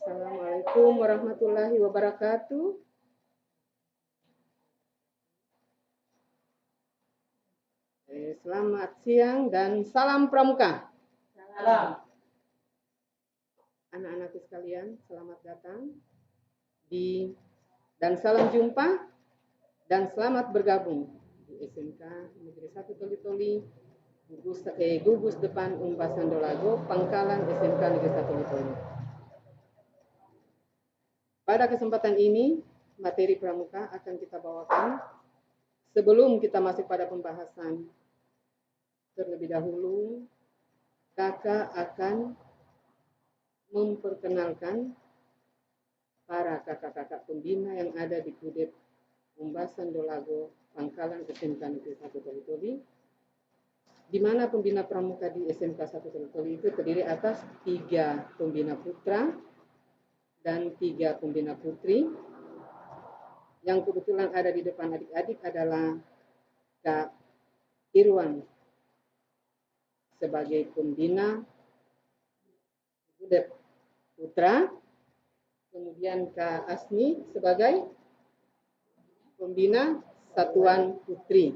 Assalamualaikum warahmatullahi wabarakatuh. Selamat siang dan salam pramuka. Salam. Anak-anakku sekalian, selamat datang dan salam jumpa dan selamat bergabung di SMK Negeri 1 Toli-Toli, gugus depan Umba Sandolago, Pangkalan SMK Negeri 1 Toli-Toli. Pada kesempatan ini, materi pramuka akan kita bawakan. Sebelum kita masuk pada pembahasan, terlebih dahulu kakak akan memperkenalkan para kakak-kakak pembina yang ada di Kudep Umba Sandolago, Pangkalan SMK Negeri 1 Toli-Toli, di mana pembina pramuka di SMK 1 Toli-Toli itu terdiri atas 3 pembina putra dan 3 pembina putri. Yang kebetulan ada di depan adik-adik adalah Kak Irwan sebagai pembina Kudep putra, kemudian Kak Asni sebagai pembina satuan putri,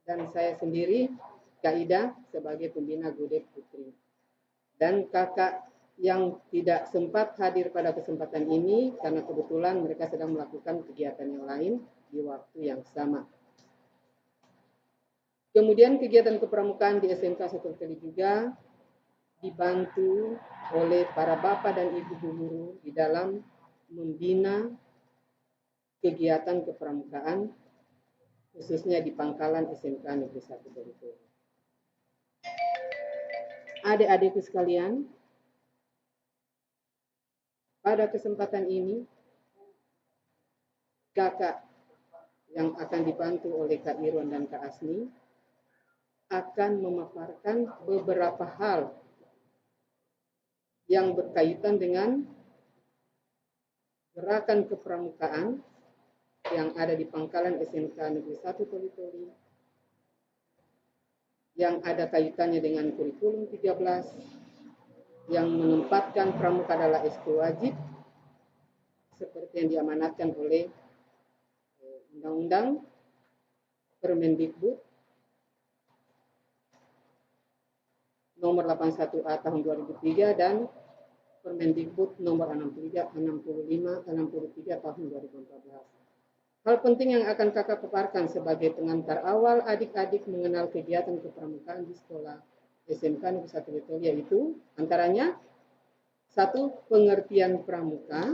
dan saya sendiri Kak Ida sebagai pembina Kudep putri. Dan kakak yang tidak sempat hadir pada kesempatan ini karena kebetulan mereka sedang melakukan kegiatan yang lain di waktu yang sama. Kemudian kegiatan kepramukaan di SMK 1 Toli juga dibantu oleh para bapak dan ibu guru di dalam membina kegiatan kepramukaan khususnya di Pangkalan SMK Negeri 1 Toli-Toli. Adik-adikku sekalian, pada kesempatan ini kakak yang akan dibantu oleh Kak Irwan dan Kak Asni akan memaparkan beberapa hal yang berkaitan dengan gerakan kepramukaan yang ada di Pangkalan SMK Negeri 1 Toli-Toli, yang ada kaitannya dengan kurikulum 13 yang menempatkan pramuka adalah ekskul wajib seperti yang diamanatkan oleh Undang-Undang Permendikbud nomor 81A tahun 2003 dan Permendikbud nomor 63 tahun 2014. Hal penting yang akan kakak paparkan sebagai pengantar awal adik-adik mengenal kegiatan kepramukaan di sekolah SMK Negeri 1 Toli yaitu antaranya 1. Pengertian pramuka,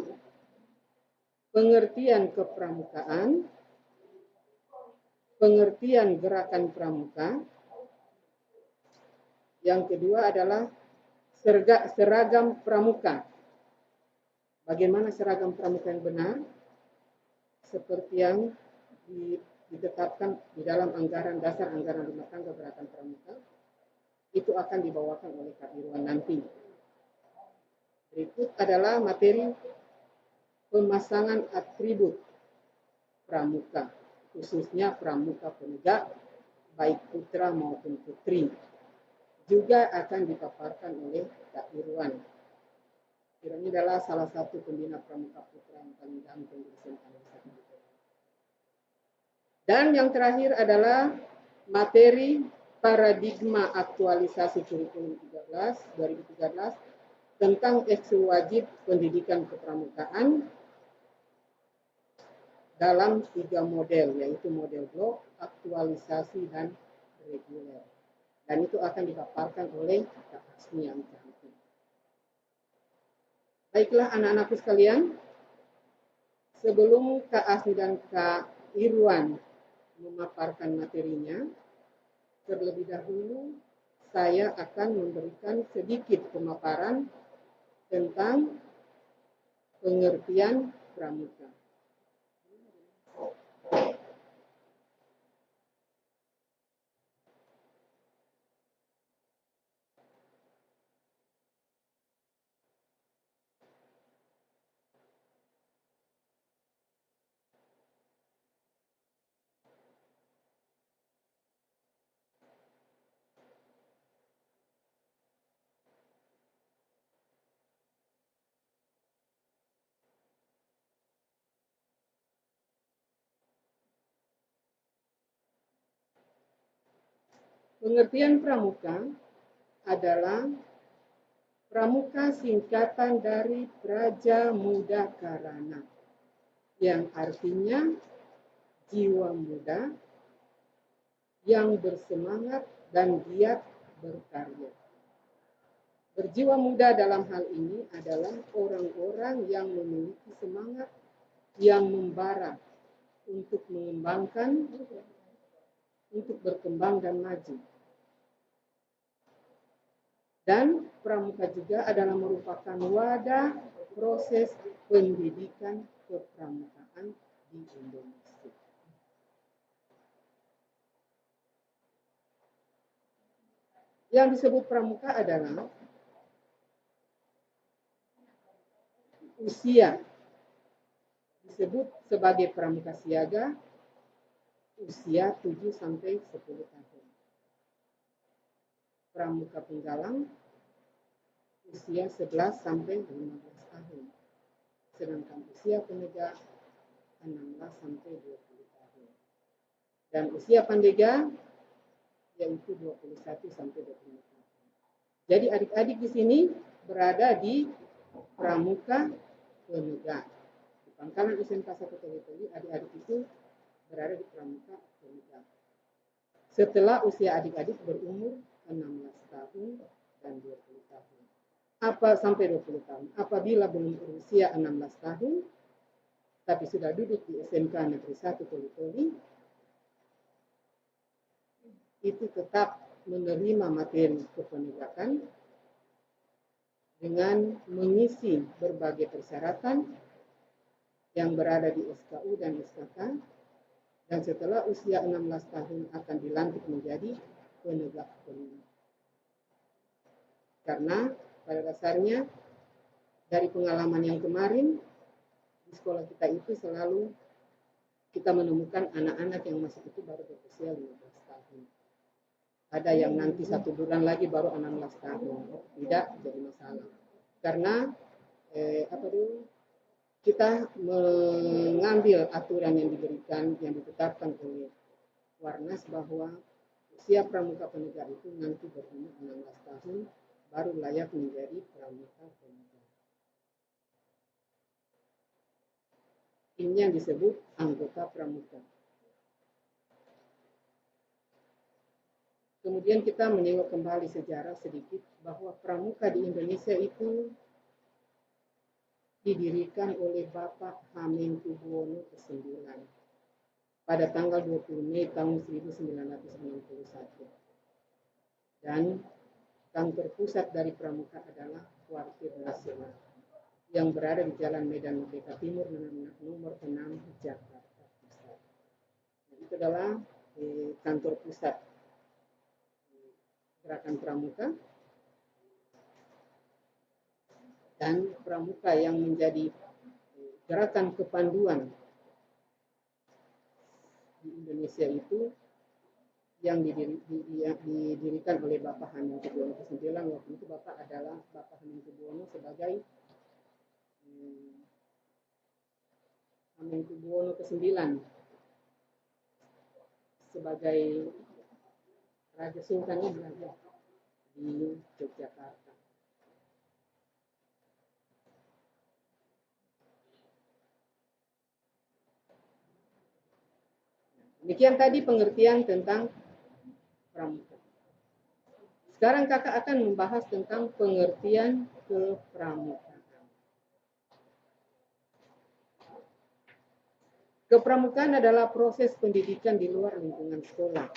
pengertian kepramukaan, pengertian gerakan pramuka. Yang kedua adalah seragam pramuka. Bagaimana seragam pramuka yang benar? Seperti yang ditetapkan di dalam anggaran dasar anggaran rumah tangga gerakan pramuka, itu akan dibawakan oleh Kak Irwan nanti. Berikut adalah materi pemasangan atribut pramuka, khususnya pramuka penegak, baik putra maupun putri, juga akan dipaparkan oleh Kak Irwan. Irwan adalah salah satu pembina pramuka putra yang paling ganteng di SMK. Dan yang terakhir adalah materi paradigma aktualisasi kurikulum 2013 tentang ekskul wajib pendidikan kepramukaan dalam 3 model, yaitu model blok, aktualisasi, dan reguler. Dan itu akan dipaparkan oleh Kak Asmi yang cantik. Baiklah anak-anakku sekalian, sebelum Kak Asmi dan Kak Irwan memaparkan materinya, terlebih dahulu saya akan memberikan sedikit pemaparan tentang pengertian pramuka. Pengertian pramuka adalah pramuka singkatan dari Praja Muda Karana, yang artinya jiwa muda yang bersemangat dan giat berkarya. Berjiwa muda dalam hal ini adalah orang-orang yang memiliki semangat yang membara untuk mengembangkan, untuk berkembang dan maju. Dan pramuka juga adalah merupakan wadah proses pendidikan kepramukaan di Indonesia. Yang disebut pramuka adalah usia, disebut sebagai pramuka siaga, usia 7 sampai 10 tahun. Pramuka penggalang usia 11 sampai 15 tahun. Sedangkan usia penegak 16 sampai 20 tahun. Dan usia pandega yaitu 21 sampai 25 tahun. Jadi adik-adik di sini berada di pramuka penegak. Di Pangkalan SMK 1 Toli, adik-adik itu berada di pramuka penegak. Setelah usia adik-adik berumur 16 tahun dan 20 tahun. Sampai 20 tahun. Apabila belum berusia 16 tahun, tapi sudah duduk di SMK Negeri 1 Toli, itu tetap menerima materi kepenegakan dengan mengisi berbagai persyaratan yang berada di SKU dan SKK, dan setelah usia 16 tahun akan dilantik menjadi penegak hukum. Karena pada dasarnya dari pengalaman yang kemarin di sekolah kita itu selalu kita menemukan anak-anak yang masih itu baru berusia 15 tahun. Ada yang nanti 1 bulan lagi baru 16 tahun. Tidak jadi masalah. Karena kita mengambil aturan yang diberikan, yang ditetapkan oleh Warnas bahwa usia pramuka penegak itu nanti berumur 16 tahun baru layak menjadi pramuka penegak. Ini yang disebut anggota pramuka. Kemudian kita menengok kembali sejarah sedikit bahwa pramuka di Indonesia itu didirikan oleh Bapak Hamengkubuwono ke-9 pada tanggal 20 Mei tahun 1961. Dan kantor pusat dari pramuka adalah Kuartir Nasional yang berada di Jalan Medan Merdeka Timur nomor 6 Jakarta Pusat. Itu adalah kantor pusat Gerakan Pramuka, dan pramuka yang menjadi gerakan kepanduan di Indonesia itu yang didirikan oleh Bapak Hamengkubuwono ke-9. Waktu itu Bapak adalah Bapak Hamengkubuwono sebagai Hamengkubuwono ke-9 sebagai Raja Sultan yang berada di Yogyakarta. Demikian tadi pengertian tentang pramuka. Sekarang kakak akan membahas tentang pengertian kepramukaan. Kepramukaan adalah proses pendidikan di luar lingkungan sekolah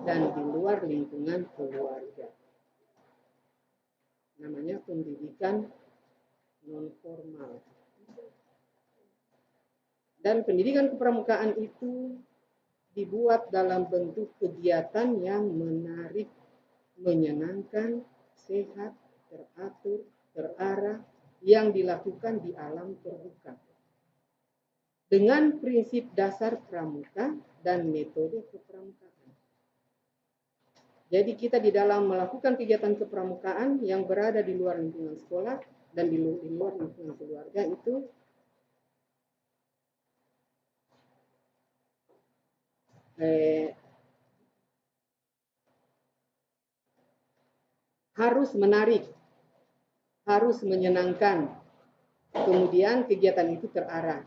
dan di luar lingkungan keluarga. Namanya pendidikan non formal. Dan pendidikan kepramukaan itu dibuat dalam bentuk kegiatan yang menarik, menyenangkan, sehat, teratur, terarah, yang dilakukan di alam terbuka. Dengan prinsip dasar pramuka dan metode kepramukaan. Jadi kita di dalam melakukan kegiatan kepramukaan yang berada di luar lingkungan sekolah dan di luar lingkungan keluarga itu harus menarik, harus menyenangkan. Kemudian kegiatan itu terarah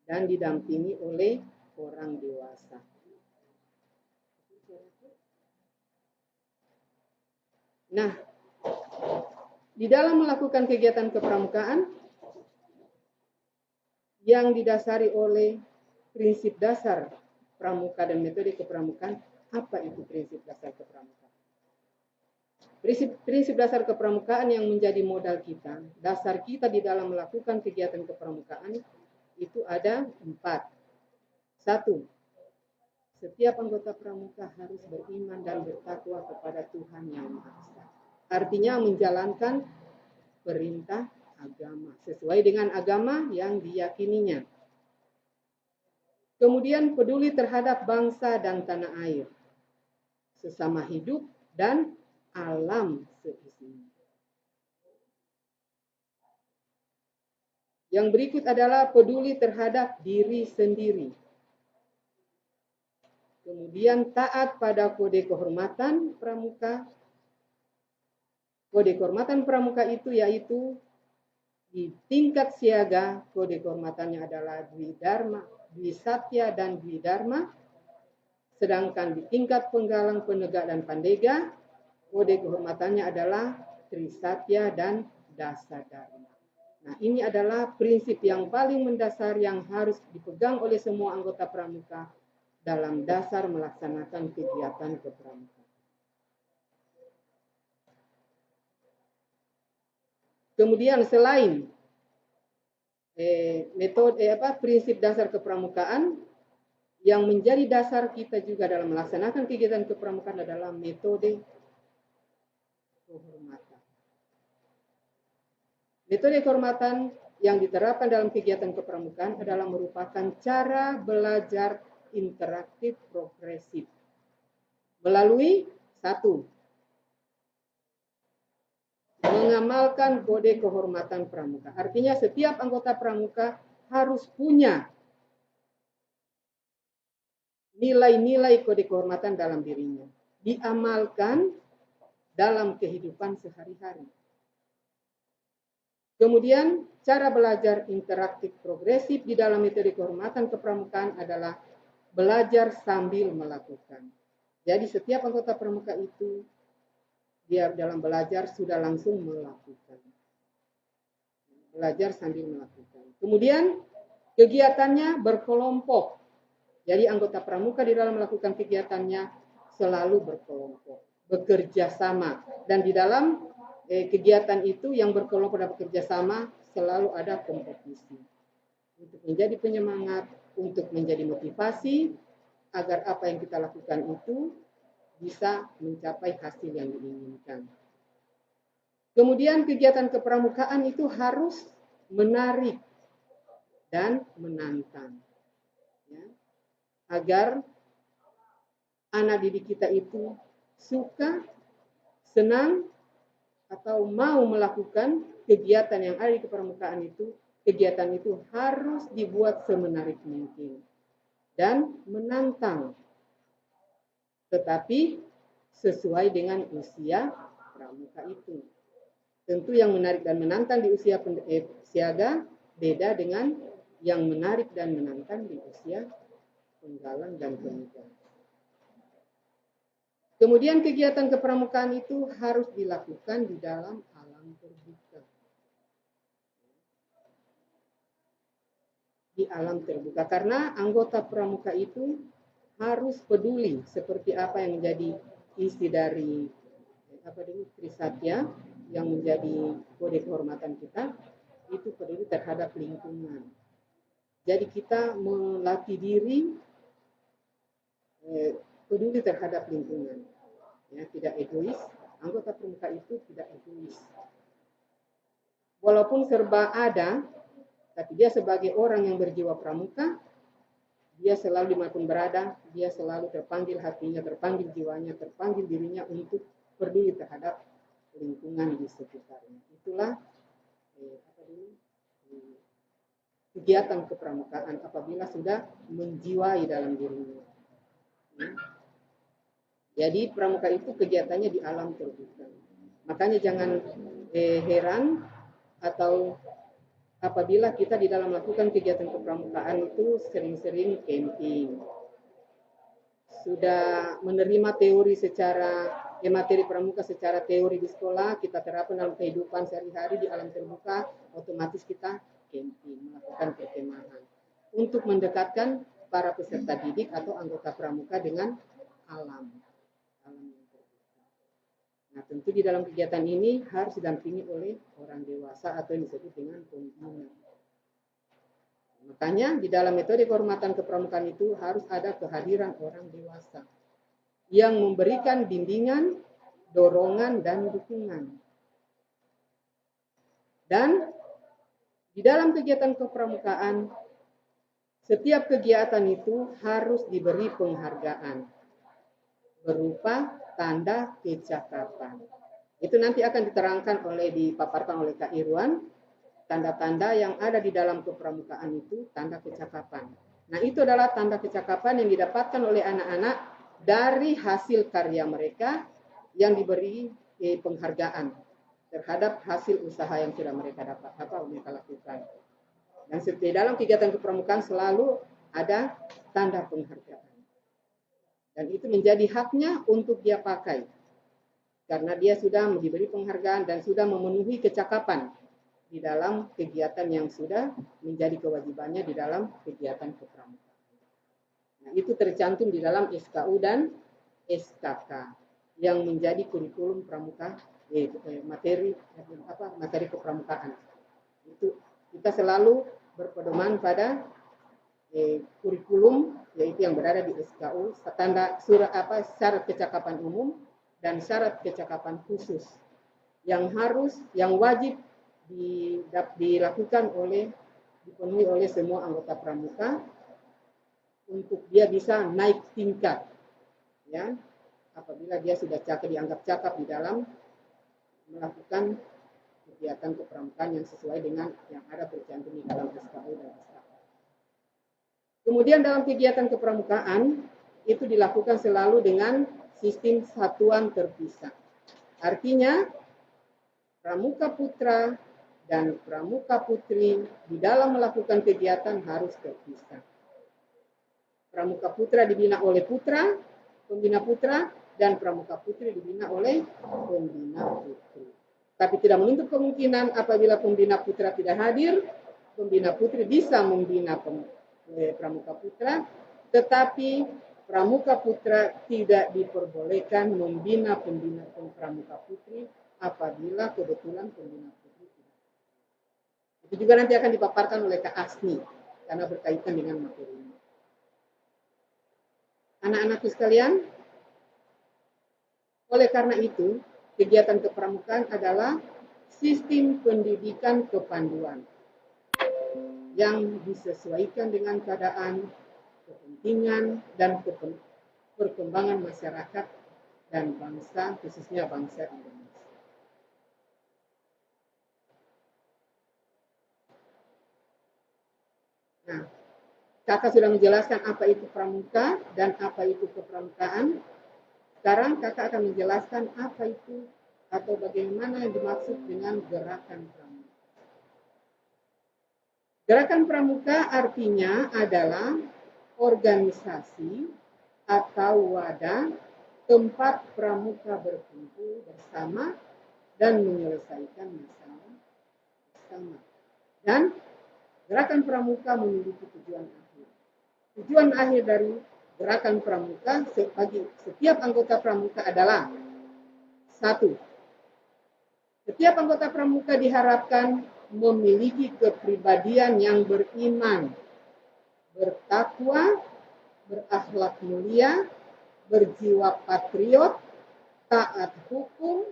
dan didampingi oleh orang dewasa. Nah, di dalam melakukan kegiatan kepramukaan yang didasari oleh prinsip dasar pramuka dan metode kepramukaan, apa itu prinsip dasar kepramukaan? Prinsip dasar kepramukaan yang menjadi modal kita, dasar kita di dalam melakukan kegiatan kepramukaan itu ada 4. 1. Setiap anggota pramuka harus beriman dan bertakwa kepada Tuhan Yang Maha Esa. Artinya menjalankan perintah agama sesuai dengan agama yang diyakininya. Kemudian peduli terhadap bangsa dan tanah air, sesama hidup dan alam seisinya. Yang berikut adalah peduli terhadap diri sendiri. Kemudian taat pada kode kehormatan pramuka. Kode kehormatan pramuka itu yaitu di tingkat siaga, kode kehormatannya adalah Dwi Dharma, Dwi Satya, dan Dwi Dharma. Sedangkan di tingkat penggalang, penegak, dan pandega, kode kehormatannya adalah Tri Satya dan Dasa Dharma. Nah, ini adalah prinsip yang paling mendasar yang harus dipegang oleh semua anggota pramuka dalam dasar melaksanakan kegiatan kepramukaan. Kemudian selain prinsip dasar kepramukaan, yang menjadi dasar kita juga dalam melaksanakan kegiatan kepramukaan adalah metode kehormatan. Metode kehormatan yang diterapkan dalam kegiatan kepramukaan adalah merupakan cara belajar interaktif progresif melalui 1. Mengamalkan kode kehormatan pramuka. Artinya setiap anggota pramuka harus punya nilai-nilai kode kehormatan dalam dirinya, diamalkan dalam kehidupan sehari-hari. Kemudian cara belajar interaktif progresif di dalam metode kehormatan kepramukaan adalah belajar sambil melakukan. Jadi setiap anggota pramuka itu dia dalam belajar sudah langsung melakukan. Belajar sambil melakukan. Kemudian kegiatannya berkelompok. Jadi anggota pramuka di dalam melakukan kegiatannya selalu berkelompok, bekerja sama. Dan di dalam kegiatan itu yang berkelompok dan bekerja sama selalu ada kompetisi. Untuk menjadi penyemangat, untuk menjadi motivasi, agar apa yang kita lakukan itu bisa mencapai hasil yang diinginkan. Kemudian kegiatan kepramukaan itu harus menarik dan menantang. Ya, agar anak didik kita itu suka, senang, atau mau melakukan kegiatan yang ada di kepramukaan itu. Kegiatan itu harus dibuat semenarik mungkin dan menantang, tetapi sesuai dengan usia pramuka itu. Tentu yang menarik dan menantang di usia siaga beda dengan yang menarik dan menantang di usia penggalang dan penegak. Kemudian kegiatan kepramukaan itu harus dilakukan di dalam alam terbuka. Di alam terbuka, karena anggota pramuka itu harus peduli seperti apa yang menjadi isi dari Tri Satya yang menjadi kode kehormatan kita, itu peduli terhadap lingkungan. Jadi kita melatih diri peduli terhadap lingkungan, ya, tidak egois. Anggota pramuka itu tidak egois. Walaupun serba ada, tapi dia sebagai orang yang berjiwa pramuka, dia selalu dimanapun berada, dia selalu terpanggil hatinya, terpanggil jiwanya, terpanggil dirinya untuk peduli terhadap lingkungan di sekitarnya. Itulah kegiatan kepramukaan apabila sudah menjiwai dalam dirinya. Jadi pramuka itu kegiatannya di alam terbuka. Makanya jangan heran atau apabila kita di dalam melakukan kegiatan kepramukaan itu sering-sering camping. Sudah menerima teori secara materi pramuka secara teori di sekolah, kita terapkan dalam kehidupan sehari-hari di alam terbuka, otomatis kita camping, melakukan perkemahan. Untuk mendekatkan para peserta didik atau anggota pramuka dengan alam. Nah, tentu di dalam kegiatan ini harus didampingi oleh orang dewasa atau yang disebut dengan pembina. Makanya di dalam metode kehormatan kepramukaan itu harus ada kehadiran orang dewasa yang memberikan bimbingan, dorongan, dan dukungan. Dan di dalam kegiatan kepramukaan, setiap kegiatan itu harus diberi penghargaan berupa tanda kecakapan. Itu nanti akan diterangkan dipaparkan oleh Kak Irwan. Tanda-tanda yang ada di dalam kepramukaan itu tanda kecakapan. Nah, itu adalah tanda kecakapan yang didapatkan oleh anak-anak dari hasil karya mereka yang diberi penghargaan terhadap hasil usaha yang sudah mereka lakukan. Dan di dalam kegiatan kepramukaan selalu ada tanda penghargaan. Dan itu menjadi haknya untuk dia pakai. Karena dia sudah diberi penghargaan dan sudah memenuhi kecakapan di dalam kegiatan yang sudah menjadi kewajibannya di dalam kegiatan kepramukaan. Nah, itu tercantum di dalam SKU dan SKK yang menjadi kurikulum pramuka materi kepramukaan. Itu kita selalu berpedoman pada kurikulum yaitu yang berada di SKU, syarat kecakapan umum dan syarat kecakapan khusus yang wajib dipenuhi oleh semua anggota pramuka untuk dia bisa naik tingkat, ya, apabila dia sudah dianggap cakap di dalam melakukan kegiatan kepramukaan yang sesuai dengan yang ada tercantum di dalam SKU dan SKK. Kemudian dalam kegiatan kepramukaan itu dilakukan selalu dengan sistem satuan terpisah. Artinya pramuka putra dan pramuka putri di dalam melakukan kegiatan harus terpisah. Pramuka putra dibina oleh pembina putra, dan pramuka putri dibina oleh pembina putri. Tapi tidak menutup kemungkinan apabila pembina putra tidak hadir, pembina putri bisa membina pramuka putra, tetapi pramuka putra tidak diperbolehkan membina pramuka putri apabila kebetulan pembina putri. Itu juga nanti akan dipaparkan oleh Kak Asni karena berkaitan dengan materi ini. Anak-anakku sekalian, oleh karena itu, kegiatan kepramukaan adalah sistem pendidikan kepanduan yang disesuaikan dengan keadaan, kepentingan, dan perkembangan masyarakat dan bangsa, khususnya bangsa Indonesia. Nah, Kakak sudah menjelaskan apa itu pramuka dan apa itu kepramukaan. Sekarang Kakak akan menjelaskan apa itu atau bagaimana yang dimaksud dengan gerakan pramuka. Gerakan pramuka artinya adalah organisasi atau wadah tempat pramuka berkumpul bersama dan menyelesaikan masalah bersama. Dan gerakan pramuka memiliki tujuan akhir. Tujuan akhir dari gerakan pramuka bagi setiap anggota pramuka adalah: 1. Setiap anggota pramuka diharapkan memiliki kepribadian yang beriman, bertakwa, berakhlak mulia, berjiwa patriot, taat hukum,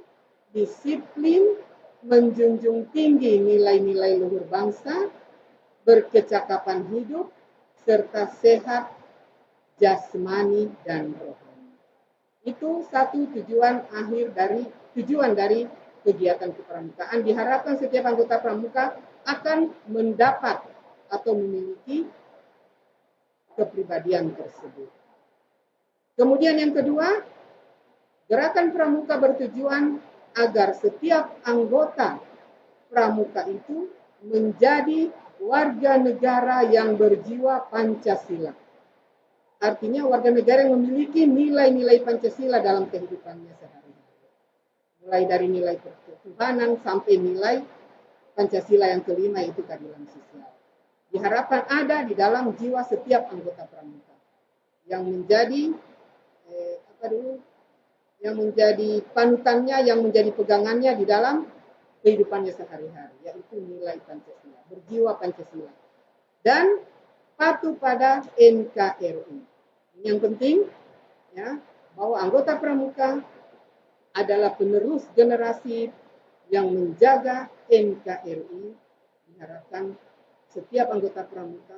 disiplin, menjunjung tinggi nilai-nilai luhur bangsa, berkecakapan hidup, serta sehat jasmani dan rohani. Itu satu tujuan dari kegiatan kepramukaan. Diharapkan setiap anggota pramuka akan mendapat atau memiliki kepribadian tersebut. Kemudian yang kedua, Gerakan Pramuka bertujuan agar setiap anggota Pramuka itu menjadi warga negara yang berjiwa Pancasila. Artinya warga negara yang memiliki nilai-nilai Pancasila dalam kehidupannya sehari-hari. Mulai dari nilai ketuhanan sampai nilai Pancasila yang kelima, itu keadilan sosial. Diharapkan ada di dalam jiwa setiap anggota Pramuka yang menjadi yang menjadi panutannya, yang menjadi pegangannya di dalam kehidupannya sehari-hari, yaitu nilai Pancasila, berjiwa Pancasila, dan patuh pada NKRI. Ini yang penting, ya, bahwa anggota Pramuka adalah penerus generasi yang menjaga NKRI. Diharapkan setiap anggota Pramuka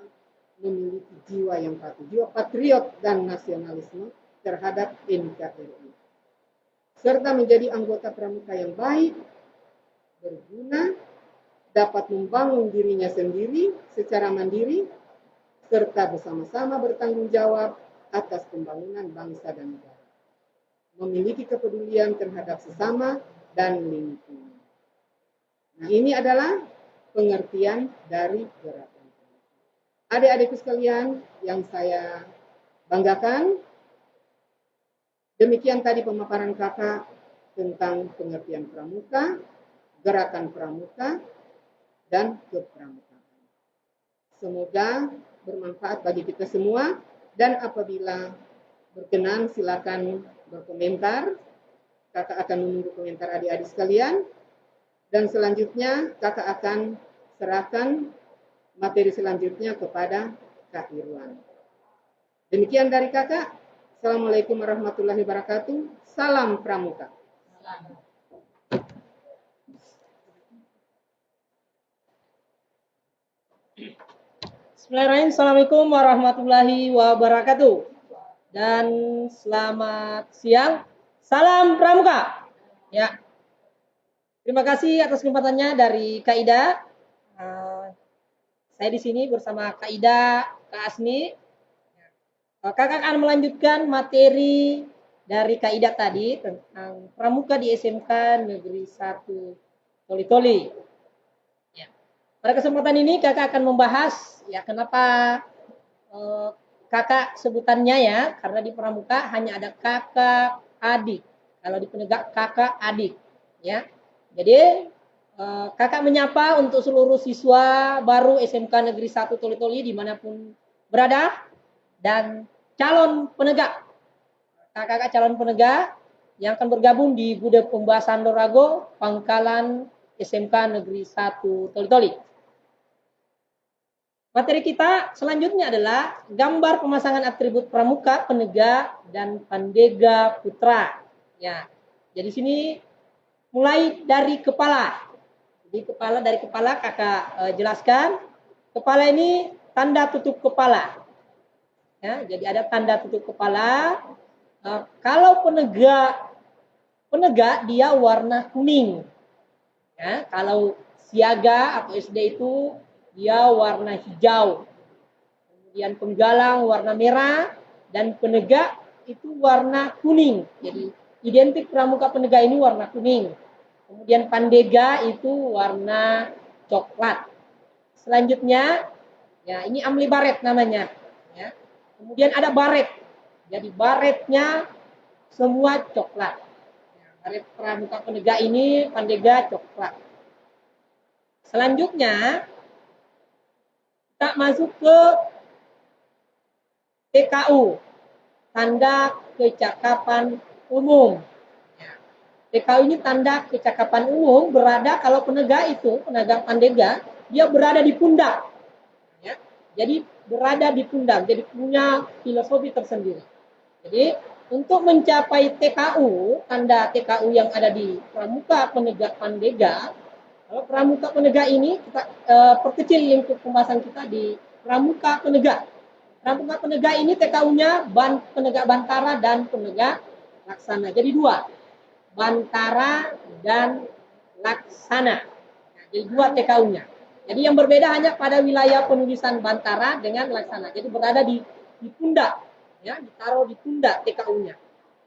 memiliki jiwa yang patuh, jiwa patriot dan nasionalisme terhadap NKRI, serta menjadi anggota Pramuka yang baik, berguna, dapat membangun dirinya sendiri secara mandiri, serta bersama-sama bertanggung jawab atas pembangunan bangsa dan negara, memiliki kepedulian terhadap sesama dan lingkungan. Nah, ini adalah pengertian dari gerakan. Adik-adikku sekalian yang saya banggakan, demikian tadi pemaparan kakak tentang pengertian Pramuka, gerakan Pramuka, dan kepramukaan. Semoga bermanfaat bagi kita semua, dan apabila berkenan silakan berkomentar. Kakak akan menunggu komentar adik-adik sekalian, dan selanjutnya kakak akan serahkan materi selanjutnya kepada Kak Irwan. Demikian dari kakak. Assalamualaikum warahmatullahi wabarakatuh. Salam Pramuka. Bismillahirrahmanirrahim. Assalamualaikum warahmatullahi wabarakatuh. Dan selamat siang. Salam Pramuka. Ya. Terima kasih atas kesempatannya dari Kak Ida. Saya di sini bersama Kak Ida, Kak Asmi. Kakak akan melanjutkan materi dari Kak Ida tadi tentang Pramuka di SMK Negeri 1 Toli-Toli. Ya. Pada kesempatan ini kakak akan membahas ya kenapa kakak sebutannya ya, karena di Pramuka hanya ada kakak adik. Kalau di penegak kakak adik, ya. Jadi kakak menyapa untuk seluruh siswa baru SMK Negeri 1 Toli-Toli dimanapun berada, dan calon penegak, kakak-kakak calon penegak yang akan bergabung di Gudeg Pembahasan Dorago, Pangkalan SMK Negeri 1 Toli-Toli. Materi kita selanjutnya adalah gambar pemasangan atribut Pramuka, Penegak, dan Pandega Putra. Ya, jadi sini mulai dari kepala. Jadi dari kepala kakak jelaskan. Kepala ini tanda tutup kepala. Ya, jadi ada tanda tutup kepala. Kalau penegak dia warna kuning. Ya, kalau siaga atau SD itu dia warna hijau. Kemudian penggalang warna merah, dan penegak itu warna kuning. Jadi identik Pramuka Penegak ini warna kuning. Kemudian Pandega itu warna coklat. Selanjutnya, ya ini amli baret namanya. Ya. Kemudian ada baret. Jadi baretnya semua coklat. Ya, baret Pramuka Penegak ini Pandega coklat. Selanjutnya kita masuk ke TKU, tanda kecakapan umum. TKU ini tanda kecakapan umum berada, kalau penegak itu, penegak Pandega, dia berada di pundak. Ya. Jadi berada di pundak, jadi punya filosofi tersendiri. Jadi untuk mencapai TKU, tanda TKU yang ada di Pramuka Penegak Pandega, kalau Pramuka Penegak ini kita perkecil lingkup pembahasan kita di Pramuka Penegak. Pramuka Penegak ini TKU-nya penegak Bantara dan penegak Laksana. Jadi dua. Bantara dan Laksana. Nah, jadi dua TKU-nya. Jadi yang berbeda hanya pada wilayah penulisan Bantara dengan Laksana. Jadi berada di pundak, ya, ditaruh di pundak TKU-nya.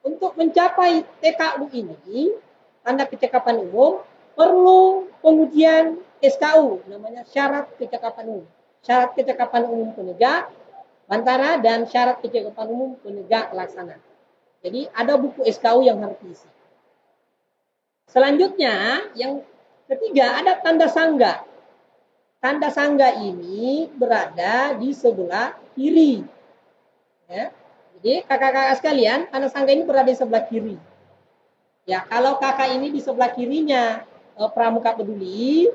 untuk mencapai TKU ini, tanda kecakapan umum, perlu pengujian SKU, namanya syarat kecakapan umum. Syarat kecakapan umum penegak, bantara, dan syarat kecakapan umum penegak laksana. Jadi ada buku SKU yang harus diisi. Selanjutnya, yang ketiga ada tanda sangga. Tanda sangga ini berada di sebelah kiri. Ya. Jadi kakak-kakak sekalian, tanda sangga ini berada di sebelah kiri. Ya, kalau kakak ini di sebelah kirinya pramuka peduli,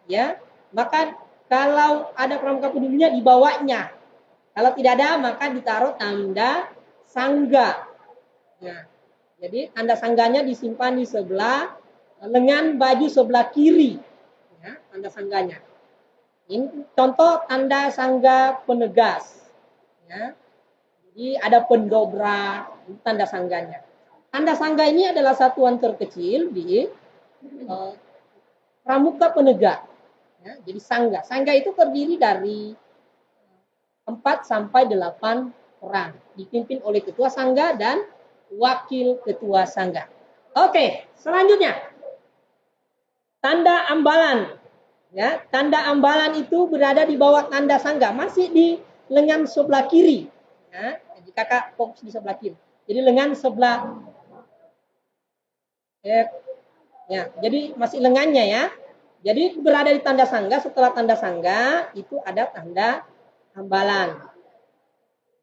ya, maka kalau ada pramuka pedulinya di bawahnya. Kalau tidak ada, maka ditaruh tanda sangga. Nah, jadi tanda sangganya disimpan di sebelah lengan baju sebelah kiri. Ya, tanda sangganya. Ini contoh tanda sangga penegas. Ya. Jadi ada pendobrak, tanda sangganya. Tanda sangga ini adalah satuan terkecil di pramuka penegak. Ya, jadi sangga. Sangga itu terdiri dari 4 sampai 8 orang. Dipimpin oleh ketua sangga dan wakil ketua sangga. Oke, selanjutnya. Tanda ambalan. Ya, tanda ambalan itu berada di bawah tanda sangga, masih di lengan sebelah kiri. Ya, jadi kakak fokus di sebelah kiri. Jadi lengan sebelah ya, jadi masih lengannya ya. Jadi berada di tanda sangga, setelah tanda sangga itu ada tanda ambalan.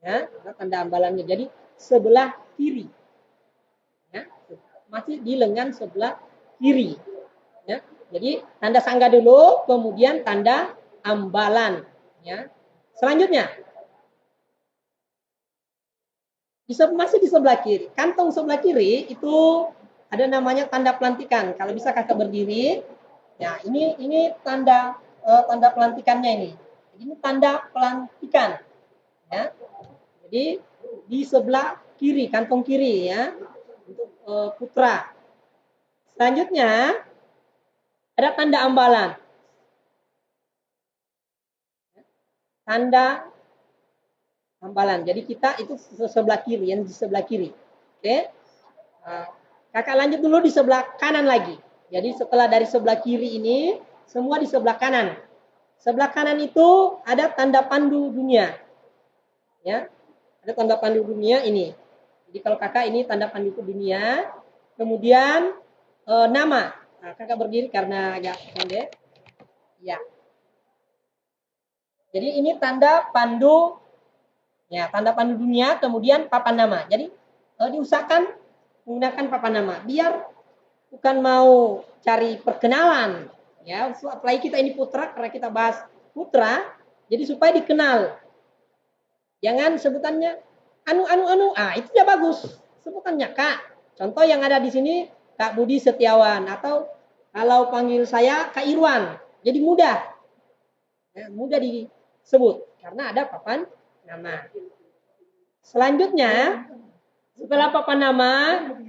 Ya, ada tanda ambalannya. Jadi sebelah kiri. Ya, masih di lengan sebelah kiri. Ya, jadi tanda sangga dulu, kemudian tanda ambalan. Ya. Selanjutnya, masih di sebelah kiri. Kantong sebelah kiri itu ada namanya tanda pelantikan. Kalau bisa kakak berdiri, ya ini tanda tanda pelantikannya ini. Ini tanda pelantikan. Ya. Jadi di sebelah kiri, kantong kiri ya untuk putra. Selanjutnya ada tanda ambalan. Tanda ambalan. Jadi kita itu sebelah kiri, yang di sebelah kiri. Oke. Kakak lanjut dulu di sebelah kanan lagi. Jadi setelah dari sebelah kiri ini, semua di sebelah kanan. Sebelah kanan itu ada tanda pandu dunia. Ya. Ada tanda pandu dunia ini. Jadi kalau kakak ini tanda pandu dunia. Kemudian nama. Nah, kakak berdiri karena agak pendek. Ya. Jadi ini tanda pandu, ya tanda pandu dunia, kemudian papan nama. Jadi diusahakan menggunakan papan nama, biar bukan mau cari perkenalan, ya. Apalagi kita ini putra, karena kita bahas putra, jadi supaya dikenal. Jangan sebutannya anu. Itu ya bagus. Sebutannya Kak. Contoh yang ada di sini Kak Budi Setiawan, atau kalau panggil saya Kak Irwan. Jadi mudah. Ya, mudah disebut karena ada papan nama. Selanjutnya, setelah papan nama,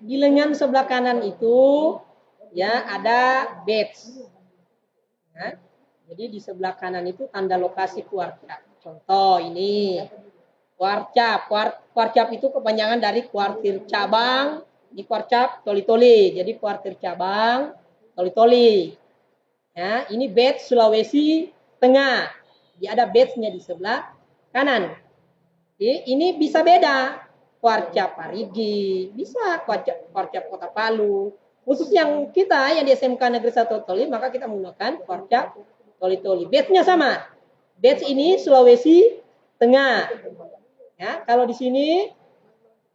di lengan sebelah kanan itu ya ada badge. Ya, jadi di sebelah kanan itu tanda lokasi kuarcap. Contoh ini kuarcap. Kuarcap itu kepanjangan dari kuartir cabang di kuarcap Toli-Toli. Jadi kuartir cabang Toli-Toli. Ya, ini badge Sulawesi Tengah. Dia ada badge-nya di sebelah kanan. Jadi, ini bisa beda. Kuarcap Parigi, bisa kuarcap Kota Palu. Khusus yang kita yang di SMK Negeri 1 Toli, maka kita menggunakan kuarcap Toli-Toli. Badge-nya sama. Badge ini Sulawesi Tengah. Ya, kalau di sini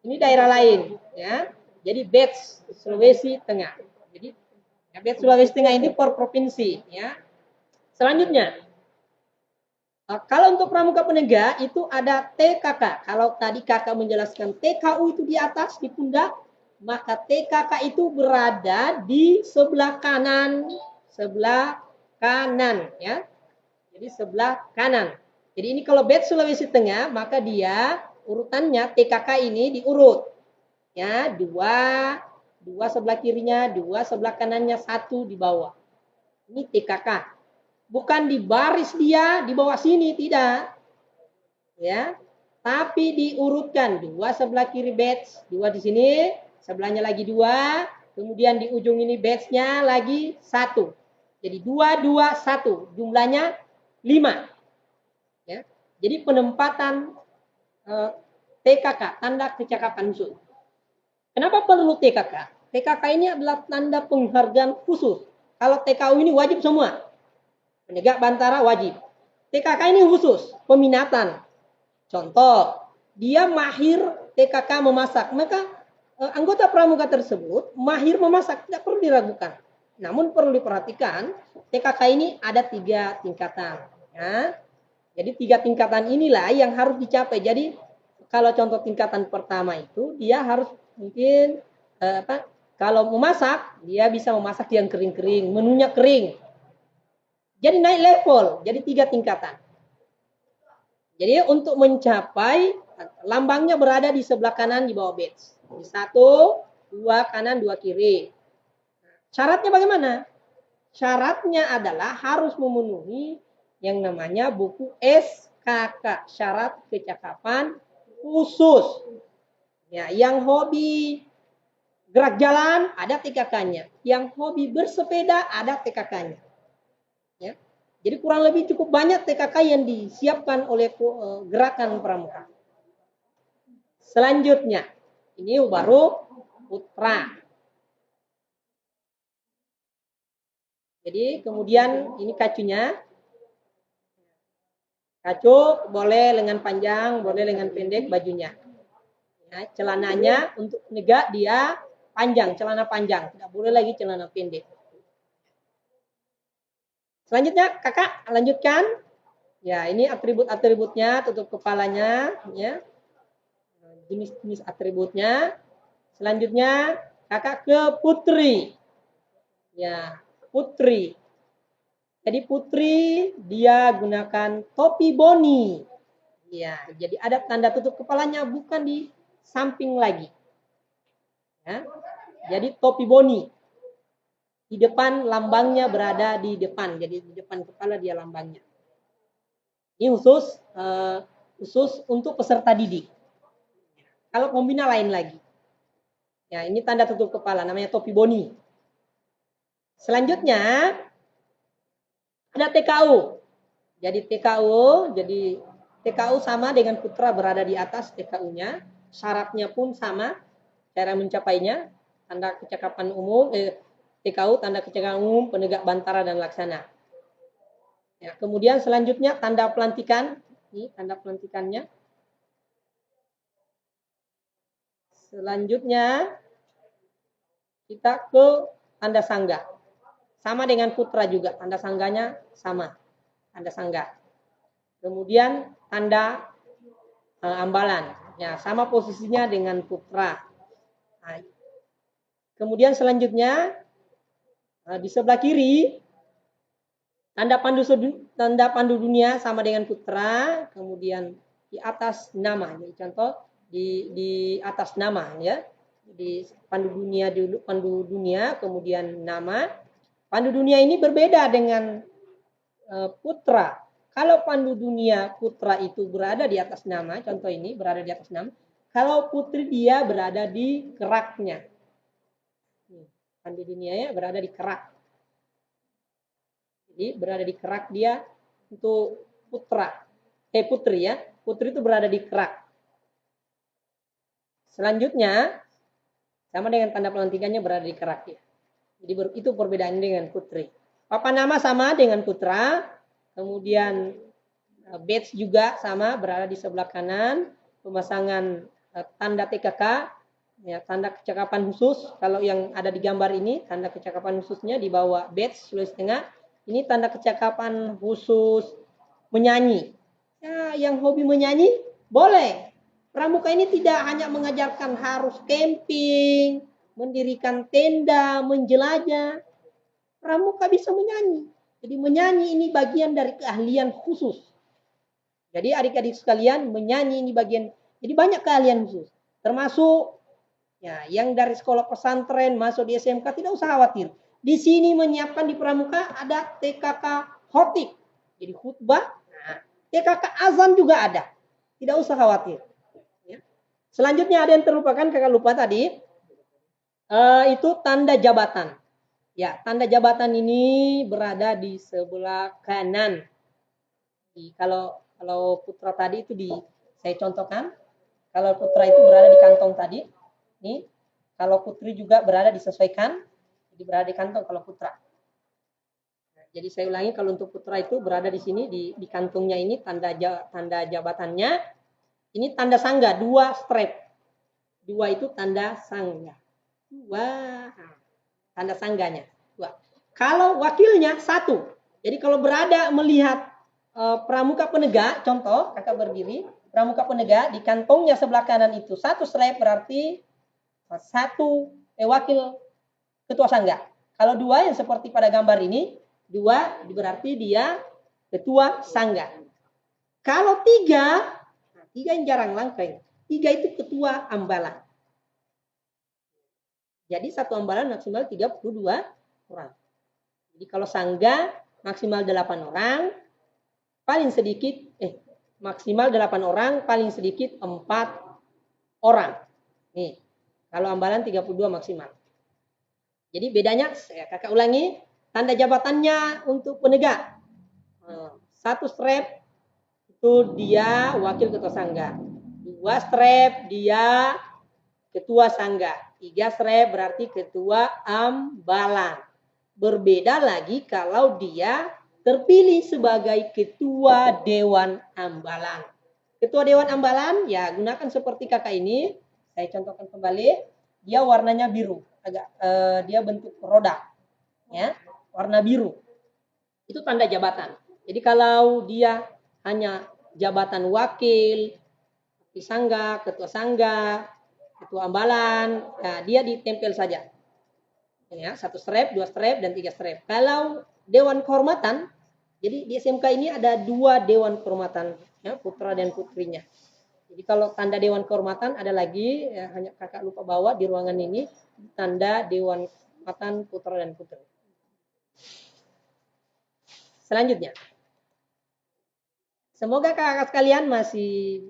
ini daerah lain, ya. Jadi badge Sulawesi Tengah. Jadi ya, badge Sulawesi Tengah ini per provinsi, ya. Selanjutnya, kalau untuk pramuka penegak itu ada TKK. Kalau tadi kakak menjelaskan TKU itu di atas, di pundak, maka TKK itu berada di sebelah kanan, ya. Jadi sebelah kanan. Jadi ini kalau badge Sulawesi Tengah, maka dia urutannya TKK ini diurut, ya, dua sebelah kirinya, 2 sebelah kanannya, 1 di bawah. Ini TKK. Bukan di baris dia di bawah sini, tidak. Ya. Tapi diurutkan 2 sebelah kiri badge, 2 di sini, sebelahnya lagi 2, kemudian di ujung ini batch-nya lagi 1. Jadi 2, 2, 1, jumlahnya 5. Ya. Jadi penempatan TKK, tanda kecakapan khusus. Kenapa perlu TKK? TKK ini adalah tanda penghargaan khusus. Kalau TKU ini wajib semua. Penegak bantara wajib. TKK ini khusus, peminatan. Contoh, dia mahir TKK memasak, maka anggota pramuka tersebut mahir memasak, tidak perlu diragukan. Namun perlu diperhatikan, TKK ini ada 3 tingkatan. Ya. Jadi 3 tingkatan inilah yang harus dicapai. Jadi kalau contoh tingkatan pertama itu dia harus mungkin kalau memasak dia bisa memasak yang kering-kering, menunya kering. Jadi naik level, jadi 3 tingkatan. Jadi untuk mencapai lambangnya berada di sebelah kanan di bawah batch. 1, 2 kanan, 2 kiri. Syaratnya bagaimana? Syaratnya adalah harus memenuhi yang namanya buku SKK, syarat kecakapan khusus. Ya, yang hobi gerak jalan ada TKK-nya, yang hobi bersepeda ada TKK-nya. Ya. Jadi kurang lebih cukup banyak TKK yang disiapkan oleh gerakan pramuka. Selanjutnya, ini baru putra. Jadi kemudian ini kacunya. Kacu boleh lengan panjang, boleh lengan pendek bajunya. Ya, celananya untuk penegak dia panjang, celana panjang. Tidak boleh lagi celana pendek. Selanjutnya kakak lanjutkan. Ya, ini atribut-atributnya, tutup kepalanya. Ya. Jenis-jenis atributnya. Selanjutnya kakak ke putri. Ya, putri. Jadi putri dia gunakan topi boni. Ya, jadi ada tanda tutup kepalanya bukan di samping lagi. Ya. Jadi topi boni. Di depan lambangnya berada di depan. Jadi di depan kepala dia lambangnya. Ini khusus untuk peserta didik. Kalau pembina lain lagi. Ya, ini tanda tutup kepala namanya topi boni. Selanjutnya ada TKU. Jadi TKU sama dengan putra berada di atas TKU-nya. Syaratnya pun sama. Cara mencapainya tanda kecakapan umum TKU tanda kecakapan umum penegak bantara dan laksana. Ya, kemudian selanjutnya tanda pelantikan. Ini tanda pelantikannya. Selanjutnya kita ke tanda sangga. Sama dengan putra juga, tanda sangganya sama. Tanda sangga. Kemudian tanda ambalan. Ya, sama posisinya dengan putra. Nah, kemudian selanjutnya di sebelah kiri tanda pandu dunia sama dengan putra, kemudian di atas nama. Jadi contoh di atas nama ya. Di pandu dunia kemudian nama. Pandu dunia ini berbeda dengan putra. Kalau pandu dunia putra itu berada di atas nama, contoh ini berada di atas nama. Kalau putri dia berada di keraknya. Pandu dunianya berada di kerak. Jadi berada di kerak dia untuk putra. Putri ya. Putri itu berada di kerak. Selanjutnya sama dengan tanda pelantikannya berada di kerak ya. Jadi itu perbedaan dengan putri. Papan nama sama dengan putra. Kemudian badge juga sama berada di sebelah kanan. Pemasangan tanda TKK, ya, tanda kecakapan khusus. Kalau yang ada di gambar ini, tanda kecakapan khususnya di bawah badge tulis tengah. Ini tanda kecakapan khusus menyanyi. Ya, yang hobi menyanyi boleh. Pramuka ini tidak hanya mengajarkan harus camping, mendirikan tenda, menjelajah. Pramuka bisa menyanyi. Jadi menyanyi ini bagian dari keahlian khusus. Jadi adik-adik sekalian menyanyi ini bagian. Jadi banyak keahlian khusus. Termasuk ya, yang dari sekolah pesantren masuk di SMK tidak usah khawatir. Di sini menyiapkan di pramuka ada TKK khotib. Jadi khutbah. Nah, TKK azan juga ada. Tidak usah khawatir. Ya. Selanjutnya ada yang terlupakan, kakak lupa tadi. Itu tanda jabatan. Ya, tanda jabatan ini berada di sebelah kanan. Kalau putra tadi itu saya contohkan. Kalau putra itu berada di kantong tadi. Nih, kalau putri juga berada disesuaikan. Jadi berada di kantong kalau putra. Jadi saya ulangi, kalau untuk putra itu berada di sini di kantungnya ini tanda jabatannya. Ini tanda sangga, 2 strap. 2 itu tanda sangga. 2 tanda sangganya. 2. Kalau wakilnya 1. Jadi kalau berada melihat pramuka penegak, contoh kakak berdiri, pramuka penegak di kantongnya sebelah kanan itu 1 strap berarti 1 wakil ketua sangga. Kalau 2 yang seperti pada gambar ini, 2 berarti dia ketua sangga. Kalau 3 yang jarang langkai. 3 itu ketua ambalan. Jadi satu ambalan maksimal 32 orang. Jadi kalau sangga maksimal 8 orang, paling sedikit maksimal 8 orang, paling sedikit 4 orang. Nih, kalau ambalan 32 maksimal. Jadi bedanya, kakak ulangi, tanda jabatannya untuk penegak. 1 strap itu dia wakil ketua sangga. 2 strap dia ketua sangga. 3 strap berarti ketua ambalan. Berbeda lagi kalau dia terpilih sebagai ketua dewan ambalan. Ketua dewan ambalan ya gunakan seperti kakak ini. Saya contohkan kembali. Dia warnanya biru, dia bentuk roda, ya, warna biru. Itu tanda jabatan. Jadi kalau dia hanya jabatan wakil, sangga, ketua sangga, ketua ambalan, nah dia ditempel saja. Ya, 1 strap, 2 strap, dan 3 strap. Kalau dewan kehormatan, jadi di SMK ini ada 2 dewan kehormatan, ya, putra dan putrinya. Jadi kalau tanda dewan kehormatan ada lagi, ya, hanya kakak lupa bawa di ruangan ini, tanda dewan kehormatan putra dan putri. Selanjutnya, semoga kakak sekalian masih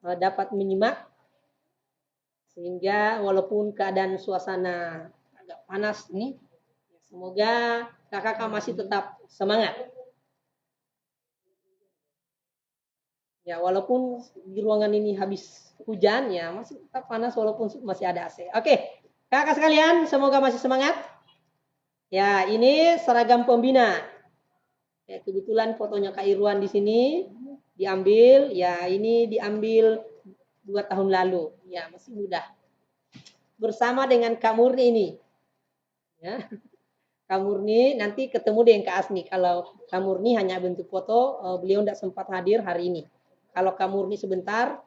dapat menyimak, sehingga walaupun keadaan suasana agak panas ini, semoga kakak masih tetap semangat. Ya, walaupun di ruangan ini habis hujan, ya masih tetap panas walaupun masih ada AC. Oke, kakak sekalian, semoga masih semangat. Ya, ini seragam pembina. Ya, kebetulan fotonya Kak Irwan di sini diambil. Ya, ini diambil 2 tahun lalu. Ya, masih muda. Bersama dengan Kak Murni ini. Ya. Kak Murni nanti ketemu dengan Kak Asmi. Kalau Kak Murni hanya bentuk foto, beliau tidak sempat hadir hari ini. Kalau Kak Murni sebentar,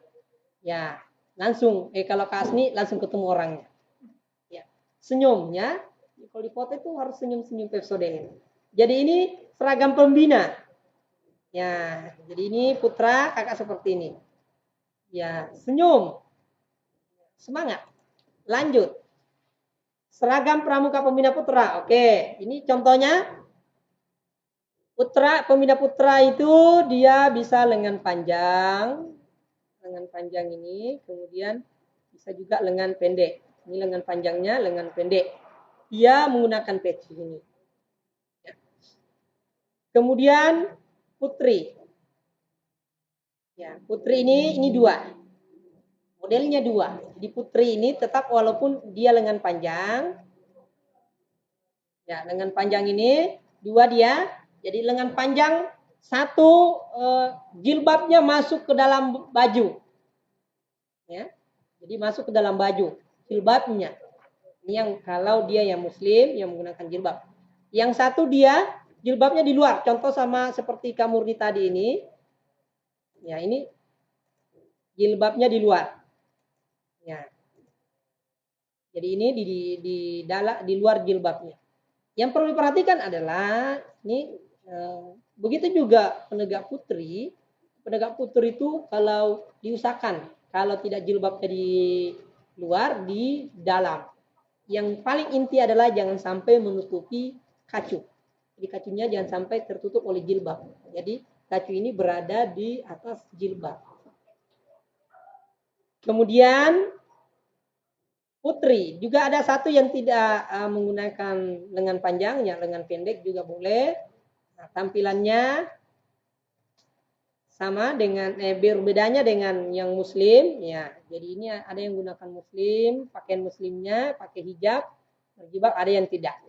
ya langsung. Kalau Kak Asmi langsung ketemu orangnya. Ya, senyumnya. Kalau di foto itu harus senyum-senyum pepsodent. Jadi ini seragam pembina. Ya, jadi ini putra kakak seperti ini. Ya, senyum. Semangat. Lanjut. Seragam pramuka pembina putra. Oke, ini contohnya. Putra, pembina putra itu dia bisa lengan panjang ini, kemudian bisa juga lengan pendek. Ini lengan panjangnya, lengan pendek. Dia menggunakan peci ini. Ya. Kemudian putri. Ya, putri ini 2. Modelnya 2. Di putri ini tetap walaupun dia lengan panjang. Ya, lengan panjang ini 2 dia. Jadi lengan panjang 1, jilbabnya masuk ke dalam baju. Ya. Jadi masuk ke dalam baju jilbabnya. Ini yang kalau dia yang muslim yang menggunakan jilbab. Yang 1 dia jilbabnya di luar. Contoh sama seperti Kak Murni tadi ini. Ya, ini jilbabnya di luar. Ya. Jadi ini di luar jilbabnya. Yang perlu diperhatikan adalah ini begitu juga penegak putri. Penegak putri itu kalau diusahakan kalau tidak jilbabnya di luar, di dalam. Yang paling inti adalah jangan sampai menutupi kacu. Jadi kacunya jangan sampai tertutup oleh jilbab. Jadi kacu ini berada di atas jilbab. Kemudian putri. Juga ada satu yang tidak menggunakan lengan panjangnya, lengan pendek juga boleh. Nah, tampilannya sama dengan berbedanya dengan yang muslim ya. Jadi ini ada yang gunakan muslim, pakaian muslimnya, pakai hijab, berjilbab, ada yang tidak.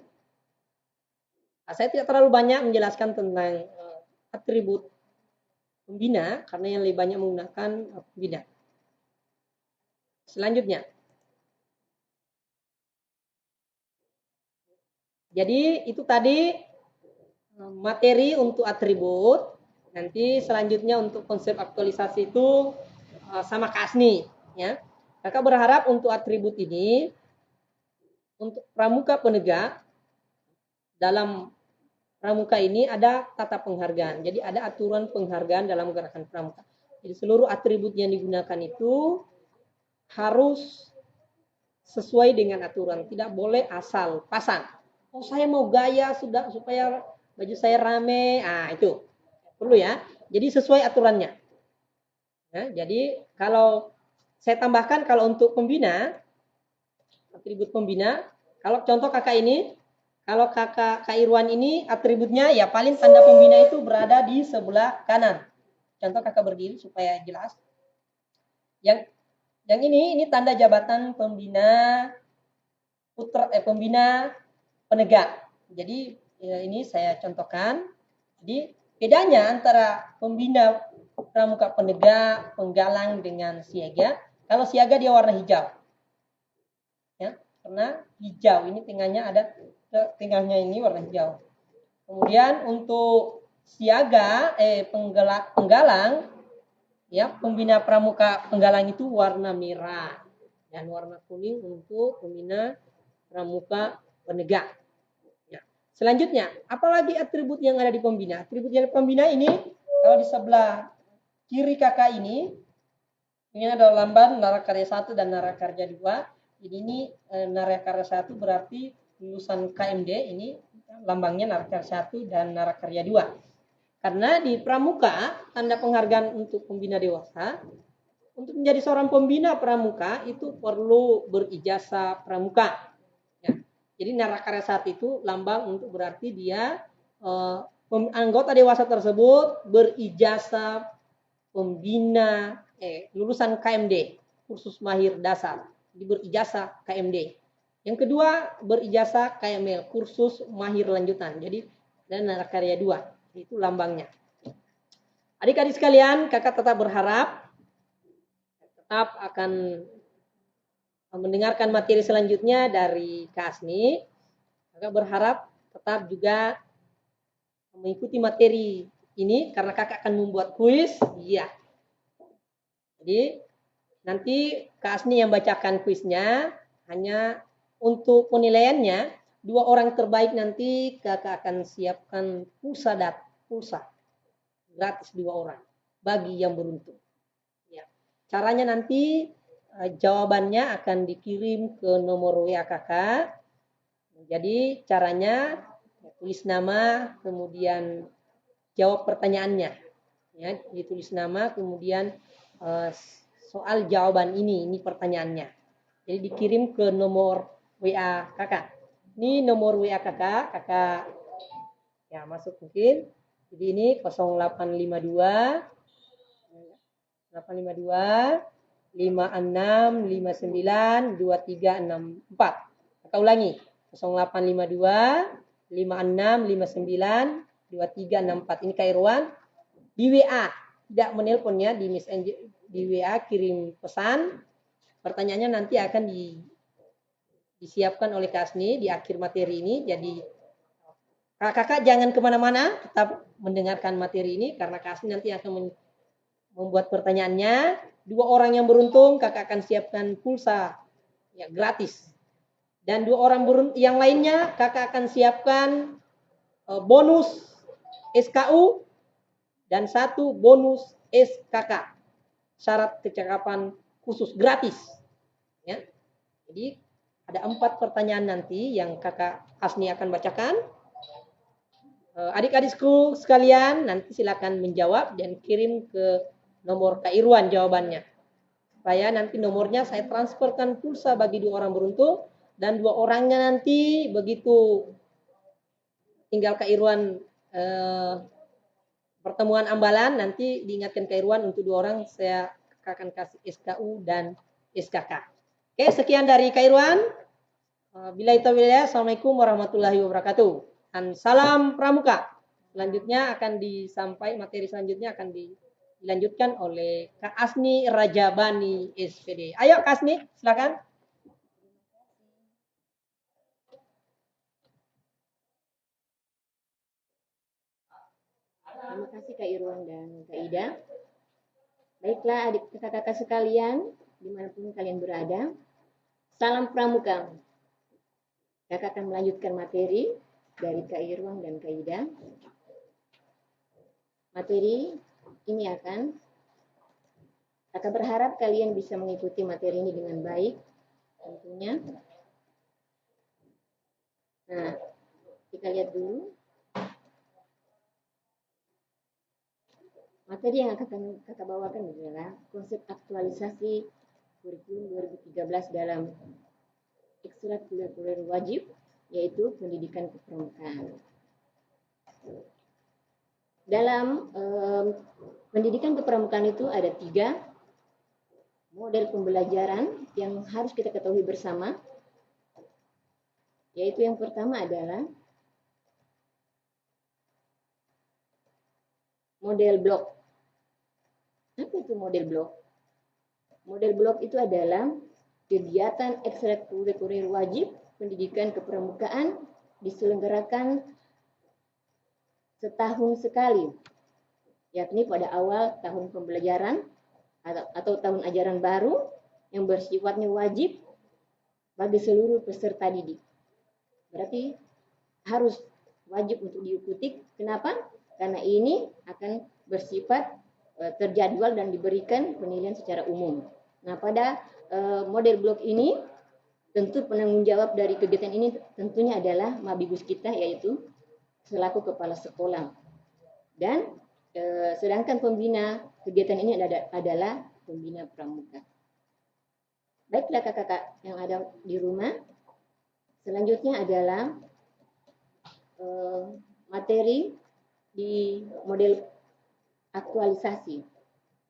Nah, saya tidak terlalu banyak menjelaskan tentang atribut pembina karena yang lebih banyak menggunakan pembina. Selanjutnya. Jadi itu tadi materi untuk atribut. Nanti selanjutnya untuk konsep aktualisasi itu sama Kak Asni ya. Kakak berharap untuk atribut ini untuk pramuka penegak dalam pramuka ini ada tata penghargaan. Jadi ada aturan penghargaan dalam gerakan pramuka. Jadi seluruh atribut yang digunakan itu harus sesuai dengan aturan, tidak boleh asal pasan. Oh saya mau gaya sudah supaya baju saya rame, itu perlu ya. Jadi sesuai aturannya. Ya, jadi kalau saya tambahkan kalau untuk pembina, atribut pembina, kalau contoh kakak ini, kalau Kak Irwan ini atributnya ya paling tanda pembina itu berada di sebelah kanan. Contoh kakak berdiri supaya jelas. Yang ini tanda jabatan pembina pembina penegak. Jadi ini saya contohkan. Jadi bedanya antara pembina pramuka penegak, penggalang dengan siaga. Kalau siaga dia warna hijau. Ya, karena hijau ini tengahnya ini warna hijau. Kemudian untuk siaga penggalang ya, pembina pramuka penggalang itu warna merah dan warna kuning untuk pembina pramuka penegak. Ya. Selanjutnya, apalagi atribut yang ada di pembina? Atribut yang pembina ini kalau di sebelah kiri kakak ini ada lambang Narakarya 1 dan Narakarya 2. Jadi ini Narakarya 1 berarti lulusan KMD, ini lambangnya Narakarya 1 dan Narakarya 2. Karena di pramuka, tanda penghargaan untuk pembina dewasa, untuk menjadi seorang pembina pramuka itu perlu berijazah pramuka. Ya. Jadi Narakarya 1 itu lambang untuk berarti dia anggota dewasa tersebut berijazah pembina lulusan KMD, kursus mahir dasar. Jadi berijazah KMD. Yang kedua berijazah KML, kursus mahir lanjutan. Jadi dan Narakarya 2. Itu lambangnya. Adik-adik sekalian, kakak tetap berharap tetap akan mendengarkan materi selanjutnya dari Kak Asni. Kakak berharap tetap juga mengikuti materi ini karena kakak akan membuat kuis. Iya. Jadi nanti Kak Asni yang bacakan kuisnya, hanya untuk penilaiannya 2 orang terbaik nanti kakak akan siapkan pulsa gratis 2 orang bagi yang beruntung. Ya. Caranya nanti jawabannya akan dikirim ke nomor WA kakak. Jadi caranya tulis nama, kemudian jawab pertanyaannya. Ya, ditulis nama, kemudian soal jawaban ini pertanyaannya. Jadi dikirim ke nomor WA kakak. Ini nomor WA kakak ya masuk mungkin. Jadi ini 0852 5659 2364. Kakak ulangi. 0852 5659 2364. Ini Kak Irwan. Di WA, tidak menelponnya, di WA kirim pesan. Pertanyaannya nanti akan disiapkan oleh Kak Asni di akhir materi ini. Jadi kakak jangan kemana-mana, tetap mendengarkan materi ini karena Kak Asni nanti akan membuat pertanyaannya. 2 orang yang beruntung kakak akan siapkan pulsa ya gratis. Dan 2 orang yang lainnya kakak akan siapkan bonus SKU dan 1 bonus SKK. Syarat kecakapan khusus gratis. Ya. Jadi ada 4 pertanyaan nanti yang kakak Asni akan bacakan. Adik-adikku sekalian nanti silakan menjawab dan kirim ke nomor Kak Irwan jawabannya. supaya nanti nomornya saya transferkan pulsa bagi 2 orang beruntung, dan 2 orangnya nanti begitu tinggal Kak Irwan pertemuan ambalan, nanti diingatkan Kak Irwan untuk 2 orang saya akan kasih SKU dan SKK. Oke, sekian dari Kak Irwan. Billahi taufiq, assalamualaikum warahmatullahi wabarakatuh. Dan salam pramuka. Selanjutnya akan materi selanjutnya akan dilanjutkan oleh Kak Asni Rajabani SPD. Ayo Kak Asni, silakan. Terima kasih Kak Irwan dan Kak Ida. Baiklah adik kakak-kakak sekalian, dimanapun kalian berada, salam pramuka. Kakak akan melanjutkan materi dari Kak Irwan dan Kak Ida. Materi ini kakak berharap kalian bisa mengikuti materi ini dengan baik, tentunya. Nah, kita lihat dulu. Materi yang akan kakak bawakan adalah konsep aktualisasi kurikulum 2013 dalam ekstrakurikuler wajib, yaitu pendidikan kepramukaan. Dalam pendidikan kepramukaan itu ada 3 model pembelajaran yang harus kita ketahui bersama, yaitu yang pertama adalah model blok. Apa itu model blok? Model blok itu adalah kegiatan ekstrakurikuler wajib pendidikan kepramukaan diselenggarakan setahun sekali, yakni pada awal tahun pembelajaran atau tahun ajaran baru yang bersifatnya wajib bagi seluruh peserta didik. Berarti harus wajib untuk diikuti. Kenapa? Karena ini akan bersifat terjadwal dan diberikan penilaian secara umum. Nah, pada model blok ini tentu penanggung jawab dari kegiatan ini tentunya adalah Mabibus kita, yaitu selaku kepala sekolah. Dan sedangkan pembina kegiatan ini adalah pembina pramuka. Baiklah kakak-kakak yang ada di rumah, selanjutnya adalah materi di model aktualisasi.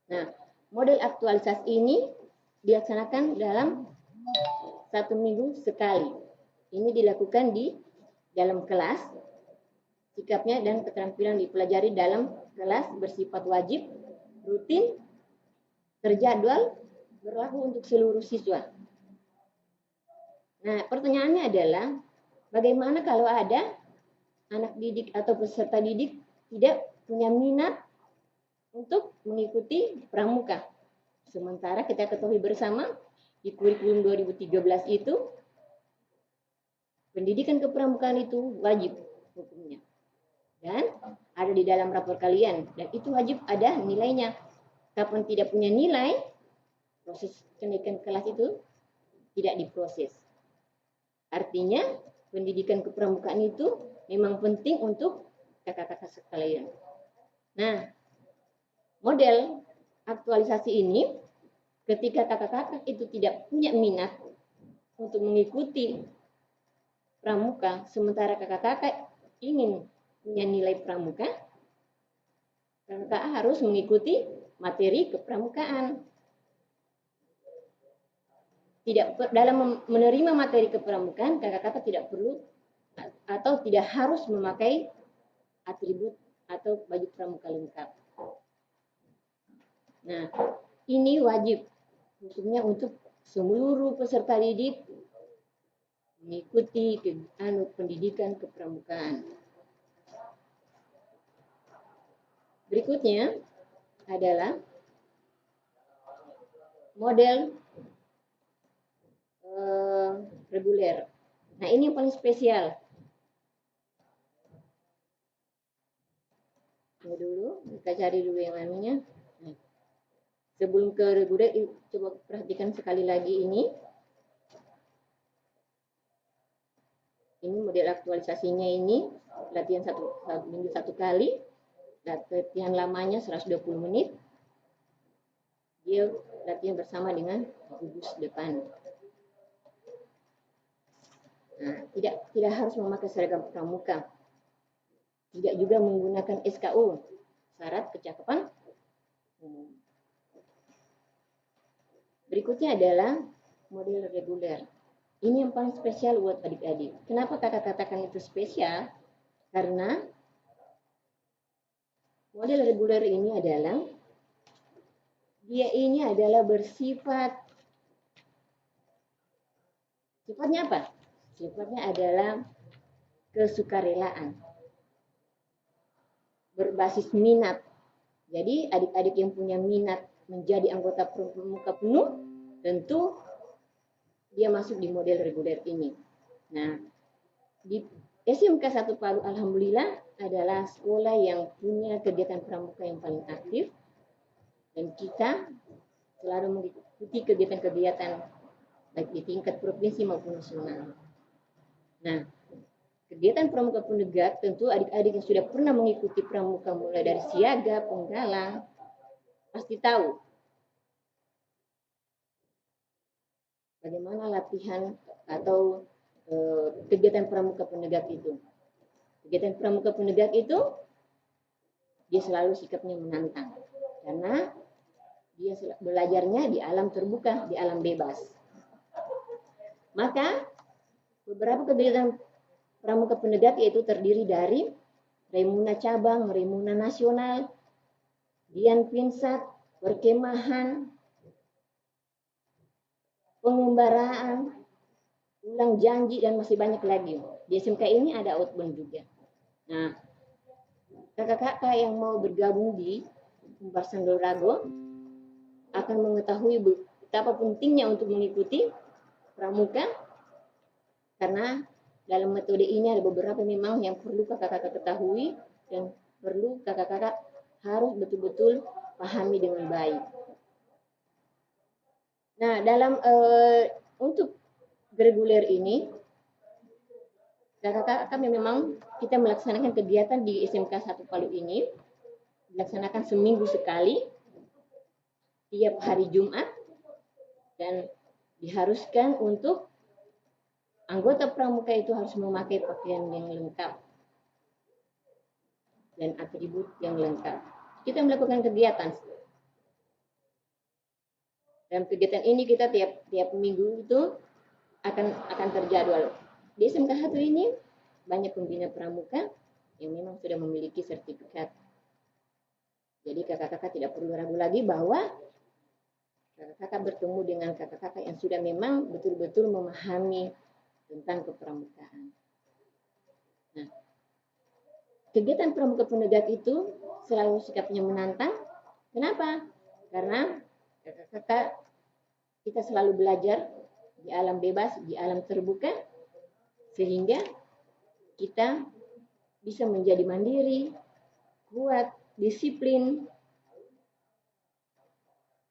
Nah, model aktualisasi ini dilaksanakan dalam 1 minggu sekali. Ini dilakukan di dalam kelas. Sikapnya dan keterampilan dipelajari dalam kelas bersifat wajib, rutin, terjadwal, berlaku untuk seluruh siswa. Nah, pertanyaannya adalah bagaimana kalau ada anak didik atau peserta didik tidak punya minat untuk mengikuti pramuka? Sementara kita ketahui bersama di kurikulum 2013 itu pendidikan kepramukaan itu wajib hukumnya. Dan ada di dalam rapor kalian, dan itu wajib ada nilainya. Kapan tidak punya nilai, proses kenaikan kelas itu tidak diproses. Artinya pendidikan kepramukaan itu memang penting untuk kakak-kakak sekalian. Nah, model aktualisasi ini ketika kakak-kakak itu tidak punya minat untuk mengikuti pramuka, sementara kakak-kakak ingin punya nilai pramuka, kakak harus mengikuti materi kepramukaan. Dalam menerima materi kepramukaan, kakak-kakak tidak perlu atau tidak harus memakai atribut atau baju pramuka lengkap. Nah, ini wajib hukumnya untuk seluruh peserta didik mengikuti pendidikan kepramukaan. Berikutnya adalah model reguler. Nah, ini yang paling spesial. Tunggu dulu, kita cari dulu yang anunya. Nah, sebelum ke reguler, coba perhatikan sekali lagi ini. Ini model aktualisasinya ini, latihan satu minggu 1 kali. Latihan lamanya 120 menit. dia latihan bersama dengan gugus depan. Nah, tidak harus memakai seragam pramuka. Tidak juga menggunakan SKU, syarat kecakapan umum. Berikutnya adalah model reguler. Ini yang paling spesial buat adik-adik. Kenapa kakak katakan itu spesial? Karena model reguler ini adalah bersifat, sifatnya apa? Sifatnya adalah kesukarelaan, berbasis minat. Jadi adik-adik yang punya minat menjadi anggota pramuka penuh, tentu dia masuk di model reguler ini. Nah, di SMK 1 Palu alhamdulillah adalah sekolah yang punya kegiatan pramuka yang paling aktif, dan kita selalu mengikuti kegiatan-kegiatan baik di tingkat provinsi maupun nasional. Nah, kegiatan pramuka penegak tentu adik-adik yang sudah pernah mengikuti pramuka mulai dari siaga, penggalang, pasti tahu bagaimana latihan atau kegiatan pramuka penegak itu. Kegiatan pramuka penegak itu dia selalu sikapnya menantang, karena dia belajarnya di alam terbuka, di alam bebas. Maka beberapa kegiatan pramuka penegak yaitu terdiri dari Remuna cabang, Remuna nasional, Dian Pinsat, perkemahan, pengembaraan, ulang janji, dan masih banyak lagi. Di SMK ini ada outbound juga. Nah, kakak-kakak yang mau bergabung di Umbasan Dolrago akan mengetahui betapa pentingnya untuk mengikuti pramuka, karena dalam metode ini ada beberapa memang yang perlu kakak-kakak ketahui dan perlu kakak-kakak harus betul-betul pahami dengan baik. Nah, dalam untuk reguler ini, kakak-kakak kami memang kita melaksanakan kegiatan di SMK 1 Palu ini, dilaksanakan seminggu sekali, tiap hari Jumat, dan diharuskan untuk anggota pramuka itu harus memakai pakaian yang lengkap dan atribut yang lengkap. Kita melakukan kegiatan. Dalam kegiatan ini kita tiap minggu itu akan terjadwal. Di SMK 1 ini banyak pembina pramuka yang memang sudah memiliki sertifikat. Jadi kakak-kakak tidak perlu ragu lagi bahwa kakak-kakak bertemu dengan kakak-kakak yang sudah memang betul-betul memahami tentang kepramukaan. Nah, kegiatan pramuka penegak itu selalu sikapnya menantang. Kenapa? Karena kakak-kakak kita selalu belajar di alam bebas, di alam terbuka, sehingga kita bisa menjadi mandiri, kuat, disiplin,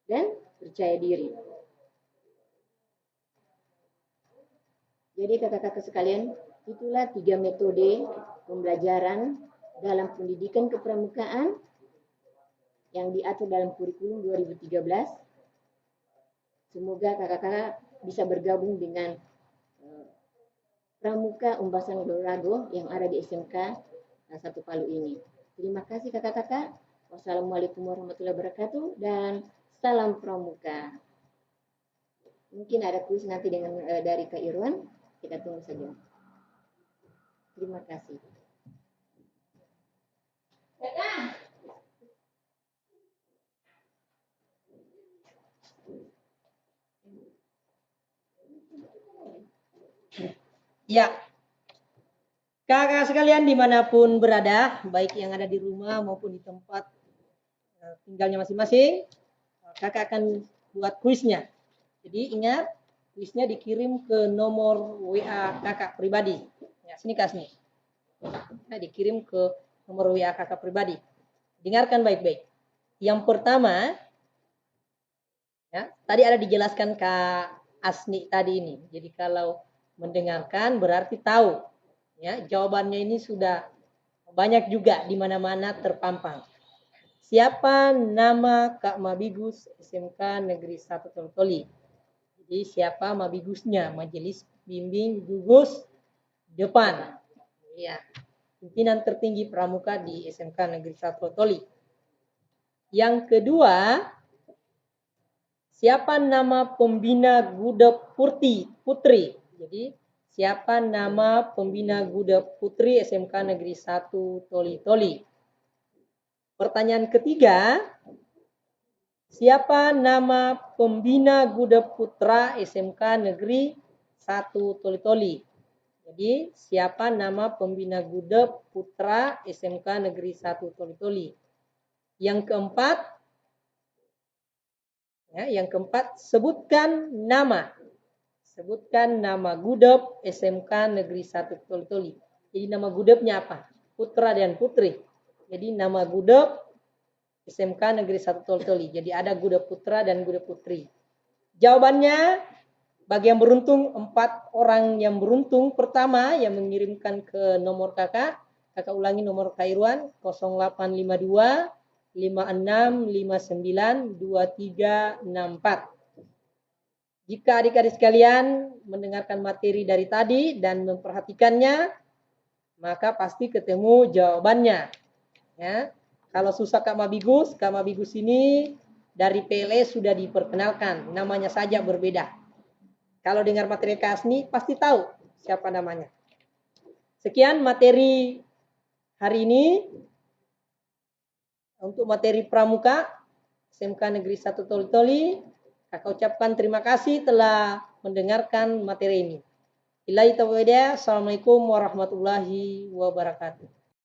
dan percaya diri. Jadi kakak-kakak sekalian, itulah 3 metode pembelajaran dalam pendidikan kepramukaan yang diatur dalam kurikulum 2013. Semoga kakak-kakak bisa bergabung dengan Pramuka Umbasan Dolrago yang ada di SMK 1 Palu ini. Terima kasih kakak-kakak. Wassalamualaikum warahmatullahi wabarakatuh dan salam pramuka. Mungkin ada kuis nanti dengan dari Kak Irwan. Kita tunggu saja. Terima kasih. Ya, kakak sekalian dimanapun berada, baik yang ada di rumah maupun di tempat tinggalnya masing-masing, kakak akan buat kuisnya. Jadi ingat, kuisnya dikirim ke nomor WA kakak pribadi. Ya, sini Kak Asni. Nah, dikirim ke nomor WA kakak pribadi. Dengarkan baik-baik. Yang pertama, ya, tadi ada dijelaskan Kak Asni tadi ini. Jadi kalau mendengarkan berarti tahu, ya, jawabannya ini sudah banyak juga di mana-mana terpampang. siapa nama Kak Mabigus SMK Negeri 1 Toli-Toli. Jadi siapa Mabigusnya, Majelis Bimbing Gugus Depan. Ya, pimpinan tertinggi pramuka di SMK Negeri 1 Toli. Yang kedua, siapa nama pembina Gudep Putri. Jadi siapa nama pembina Gudep Putri SMK Negeri 1 Toli-Toli. Pertanyaan ketiga, siapa nama pembina Gudep Putra SMK Negeri 1 Toli-Toli. Jadi siapa nama pembina Gudep Putra SMK Negeri 1 Toli-Toli. Yang keempat, sebutkan nama Gudep SMK Negeri 1 Toli-Toli. Jadi nama Gudepnya apa? Putra dan Putri. Jadi nama Gudep SMK Negeri 1 Toli-Toli. Jadi ada Gudep Putra dan Gudep Putri. Jawabannya, bagi yang beruntung, 4 orang yang beruntung pertama yang mengirimkan ke nomor kakak ulangi nomor Kak Irwan 0852 5659 2364. Jika adik-adik sekalian mendengarkan materi dari tadi dan memperhatikannya, maka pasti ketemu jawabannya. Ya. Kalau susah Kak Mabigus ini dari PLS sudah diperkenalkan, namanya saja berbeda. Kalau dengar materi Kak Asmi pasti tahu siapa namanya. Sekian materi hari ini. Untuk materi pramuka SMK Negeri 1 Toli-Toli, Kakak ucapkan terima kasih telah mendengarkan materi ini. Assalamualaikum warahmatullahi wabarakatuh.